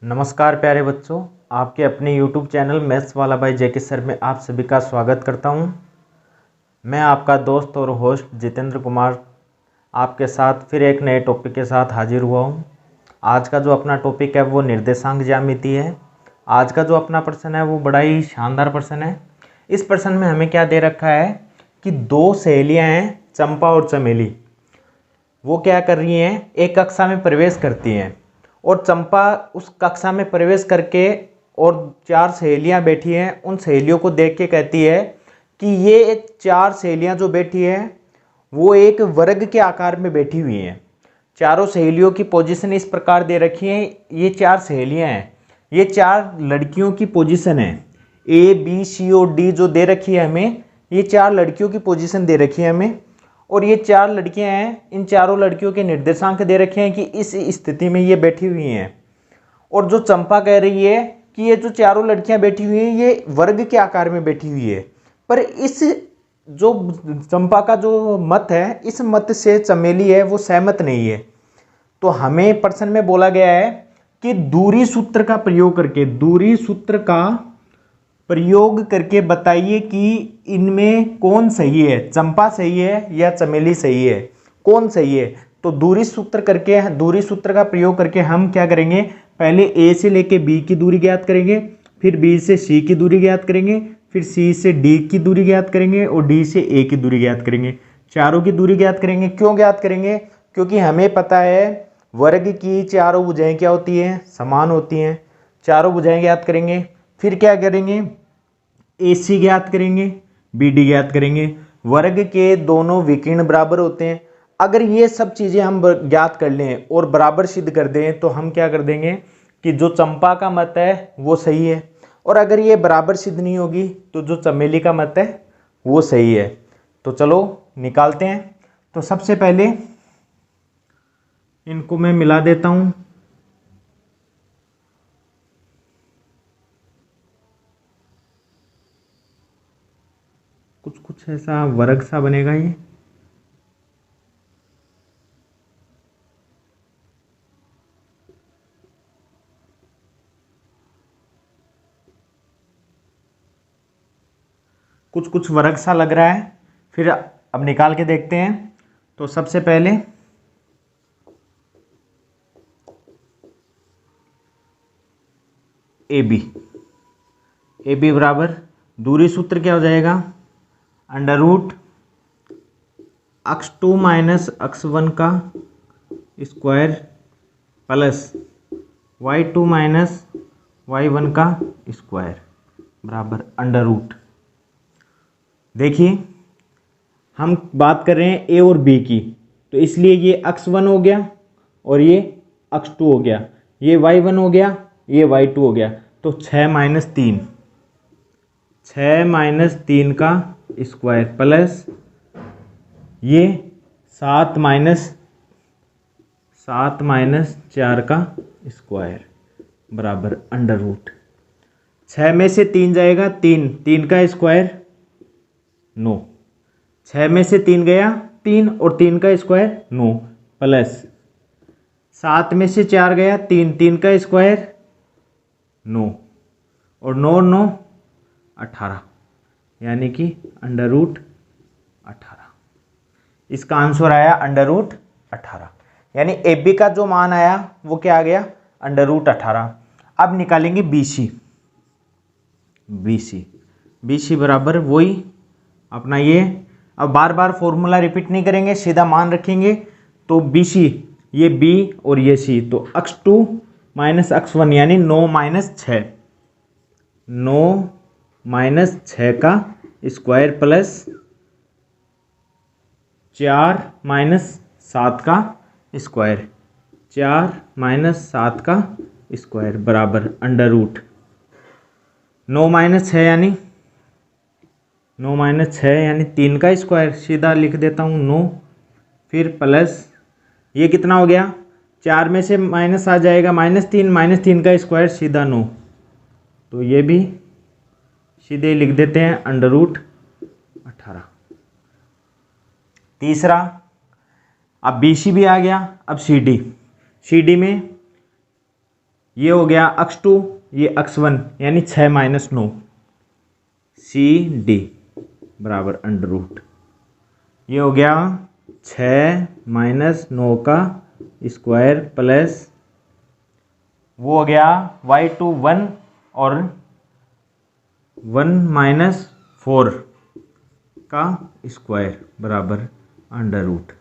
नमस्कार प्यारे बच्चों, आपके अपने YouTube चैनल मैथ्स वाला भाई जेके सर में आप सभी का स्वागत करता हूं। मैं आपका दोस्त और होस्ट जितेंद्र कुमार आपके साथ फिर एक नए टॉपिक के साथ हाजिर हुआ हूं। आज का जो अपना टॉपिक है वो निर्देशांक ज्यामिति है। आज का जो अपना प्रश्न है वो बड़ा ही शानदार प्रश्न है। इस प्रश्न में हमें क्या दे रखा है कि दो सहेलियाँ हैं, चंपा और चमेली। वो क्या कर रही हैं, एक कक्षा में प्रवेश करती हैं और चंपा उस कक्षा में प्रवेश करके और चार सहेलियां बैठी हैं, उन सहेलियों को देख के कहती है कि ये चार सहेलियां जो बैठी हैं वो एक वर्ग के आकार में बैठी हुई हैं। चारों सहेलियों की पोजीशन इस प्रकार दे रखी है। ये चार सहेलियां हैं, ये चार लड़कियों की पोजीशन है। ए बी सी और डी जो दे रखी है हमें, ये चार लड़कियों की पोजीशन दे रखी है हमें। और ये चार लड़कियां हैं, इन चारों लड़कियों के निर्देशांक दे रखे हैं कि इस स्थिति में ये बैठी हुई हैं। और जो चंपा कह रही है कि ये जो चारों लड़कियां बैठी हुई हैं ये वर्ग के आकार में बैठी हुई है। पर इस जो चंपा का जो मत है, इस मत से चमेली है वो सहमत नहीं है। तो हमें प्रश्न में बोला गया है कि दूरी सूत्र का प्रयोग करके, दूरी सूत्र का प्रयोग करके बताइए कि इनमें कौन सही है, चंपा सही है या चमेली सही है, कौन सही है। तो दूरी सूत्र का प्रयोग करके हम क्या करेंगे, पहले ए से लेके बी की दूरी ज्ञात करेंगे, फिर बी से सी की दूरी ज्ञात करेंगे, फिर सी से डी की दूरी ज्ञात करेंगे और डी से ए की दूरी ज्ञात करेंगे। चारों की दूरी ज्ञात करेंगे। क्यों ज्ञात करेंगे? क्योंकि हमें पता है वर्ग की चारों भुजाएं क्या होती हैं, समान होती हैं। चारों भुजाएं ज्ञात करेंगे। फिर क्या करेंगे, AC ज्ञात करेंगे, BD ज्ञात करेंगे। वर्ग के दोनों विकर्ण बराबर होते हैं। अगर ये सब चीज़ें हम ज्ञात कर लें और बराबर सिद्ध कर दें तो हम क्या कर देंगे कि जो चंपा का मत है वो सही है। और अगर ये बराबर सिद्ध नहीं होगी तो जो चमेली का मत है वो सही है। तो चलो निकालते हैं। तो सबसे पहले इनको मैं मिला देता हूँ। कुछ ऐसा वर्ग सा बनेगा ये। कुछ वर्ग सा लग रहा है। फिर अब निकाल के देखते हैं। तो सबसे पहले ए बी बराबर दूरी सूत्र क्या हो जाएगा, under root x2 minus x1 का square plus y2 minus y1 का स्क्वायर बराबर अंडर रूट। देखिए हम बात कर रहे हैं ए और बी की, तो इसलिए ये x1 हो गया और ये x2 हो गया, ये y1 हो गया, ये y2 हो गया। तो 6 माइनस 3 का स्क्वायर प्लस ये 7 माइनस 4 का स्क्वायर बराबर अंडर रूट। 6 में से 3 जाएगा, 3 का स्क्वायर 9। 6 में से 3 गया 3 और 3 का स्क्वायर 9 प्लस 7 में से 4 गया 3 का स्क्वायर 9 और 9 18, यानी कि अंडर रूट 18। इसका आंसर आया अंडर रूट 18, यानी ए बी का जो मान आया वो क्या आ गया, अंडर रूट 18। अब निकालेंगे BC बराबर वही अपना ये। अब बार बार फॉर्मूला रिपीट नहीं करेंगे, सीधा मान रखेंगे। तो BC ये B और ये C, तो x2 माइनस x1 यानी 9 माइनस 6 का स्क्वायर प्लस 4 माइनस 7 का स्क्वायर, 4 माइनस 7 का स्क्वायर बराबर अंडर रूट 9 माइनस 6 यानी 3 का स्क्वायर, सीधा लिख देता हूँ 9। फिर प्लस ये कितना हो गया, 4 में से माइनस आ जाएगा -3 का स्क्वायर सीधा 9। तो ये भी सीधे लिख देते हैं अंडर रूट 18। तीसरा, अब BC भी आ गया। अब CD में ये हो गया अक्ष 2, ये अक्ष 1 यानी 6 - 9 CD बराबर अंडर रूट। ये हो गया 6 - 9 का स्क्वायर प्लस वो हो गया y2 1 और 1 - 4 का स्क्वायर बराबर अंडर रूट।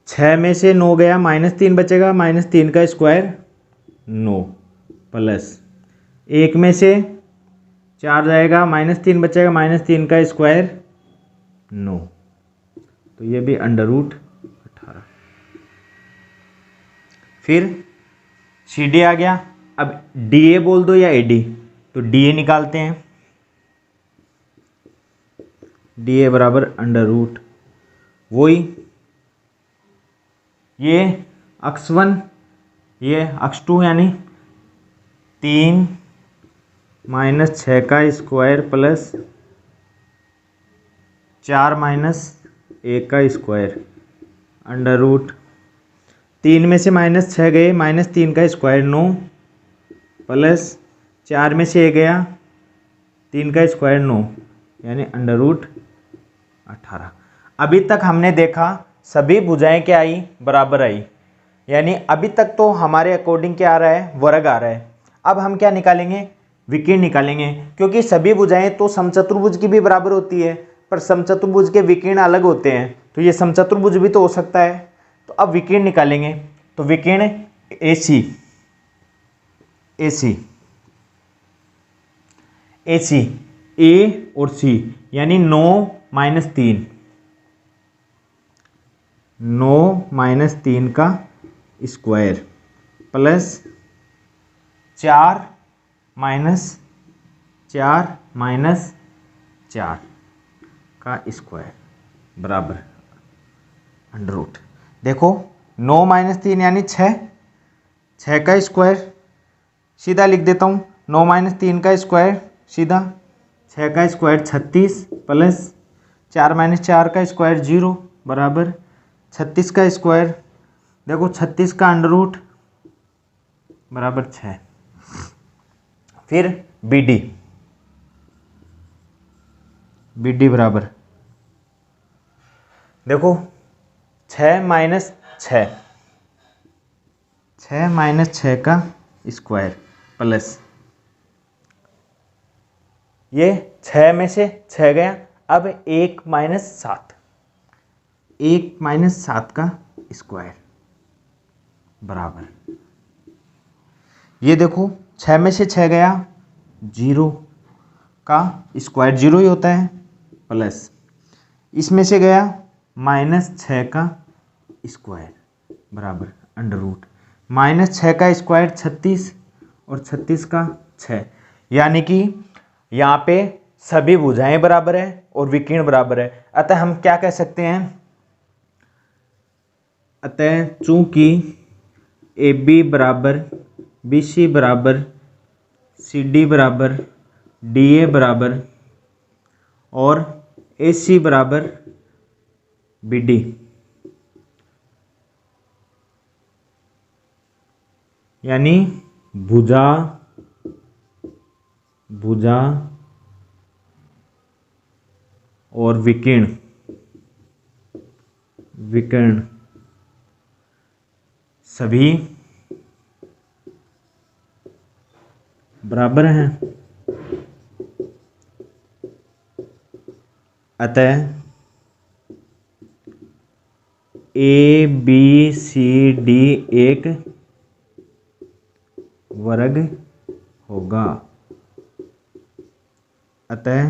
6 में से 9 गया -3 बचेगा, -3 का स्क्वायर 9 प्लस 1 में से 4 जाएगा, -3 बचेगा, -3 का स्क्वायर 9, तो ये भी अंडर रूट 18। फिर CD आ गया। अब DA बोल दो या AD, तो DA निकालते हैं। DA बराबर अंडर रूट वही ये अक्ष 1 ये अक्ष 2 यानी 3 - 6 का स्क्वायर प्लस 4 - 1 का स्क्वायर अंडर रूट। 3 में से -6 गए, -3 का स्क्वायर 9 प्लस 4 में से 1 गया, 3 का स्क्वायर 9 यानी अंडर रूट 18। अभी तक हमने देखा सभी भुजाएं क्या आई, बराबर आई, यानी अभी तक तो हमारे अकॉर्डिंग क्या आ रहा है, वर्ग आ रहा है। अब हम क्या निकालेंगे, विकीर्ण निकालेंगे, क्योंकि सभी भुजाएं तो समचतुर्भुज की भी बराबर होती है, पर समचतुर्भुज के विकीर्ण अलग होते हैं, तो ये समचतुर्भुज भी तो हो सकता है। तो अब विकीर्ण निकालेंगे, तो विकीर्ण AC A और C यानी 9 - 3 का स्क्वायर प्लस 4 - 4 का स्क्वायर बराबर अंडर रूट। देखो 9 - 3 यानी 6 का स्क्वायर सीधा लिख देता हूँ। 9 - 3 का स्क्वायर सीधा 6 का स्क्वायर 36 प्लस 4 - 4 का स्क्वायर 0 बराबर 36 का स्क्वायर। देखो 36 का अंडर रूट बराबर 6। फिर BD बराबर देखो 6 - 6 का स्क्वायर प्लस ये 6 में से 6 गया, अब 1 - 7 का स्क्वायर बराबर ये देखो 6 में से 6 गया, 0 का स्क्वायर 0 ही होता है, प्लस इसमें से गया -6 का स्क्वायर बराबर अंडर रूट। -6 का स्क्वायर 36 और 36 का 6, यानी कि यहाँ पे सभी भुजाएं बराबर है और विकीर्ण बराबर है। अतः हम क्या कह सकते हैं, अतः चूंकि AB बराबर BC बराबर CD बराबर DA बराबर और AC बराबर BD, यानी भुजा और विकीर्ण सभी बराबर हैं। अतः ABCD एक वर्ग होगा। अतः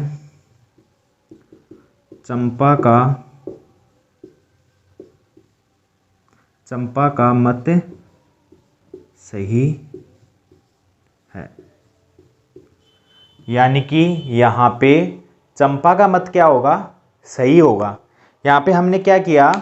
चंपा का मत सही है। यानी कि यहाँ पे चंपा का मत क्या होगा, सही होगा। यहाँ पे हमने क्या किया,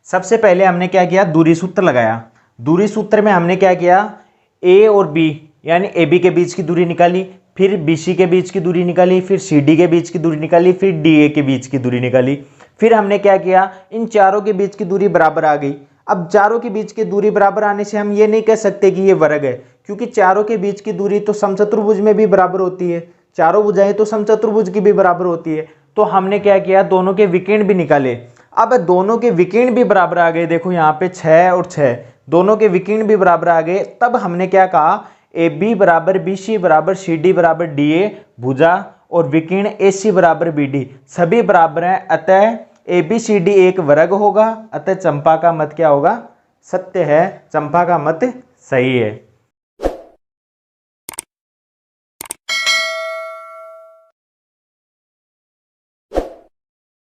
सबसे पहले हमने क्या किया, दूरी सूत्र लगाया। दूरी सूत्र में हमने क्या किया, A और B यानी AB के बीच की दूरी निकाली, फिर BC के बीच की दूरी निकाली, फिर CD के बीच की दूरी निकाली, फिर DA के बीच की दूरी निकाली। फिर हमने क्या किया, इन चारों के बीच की दूरी बराबर आ गई। अब चारों के बीच की दूरी बराबर आने से हम ये नहीं कह सकते कि ये वर्ग है, क्योंकि चारों के बीच की दूरी तो समचतुर्भुज में भी बराबर होती है, चारों भुजाएं तो समचतुर्भुज की भी बराबर होती है। तो हमने क्या किया, दोनों के विकर्ण भी निकाले। अब दोनों के विकर्ण भी बराबर आ गए, देखो यहाँ पे 6 और 6 दोनों के विकर्ण भी बराबर आ गए। तब हमने क्या कहा, ए बी बराबर बी सी बराबर सी डी बराबर डी ए भुजा और विकर्ण ए सी बराबर बी डी सभी बराबर हैं, अतः ए बी सी डी एक वर्ग होगा, अतः चंपा का मत क्या होगा, सत्य है, चंपा का मत सही है।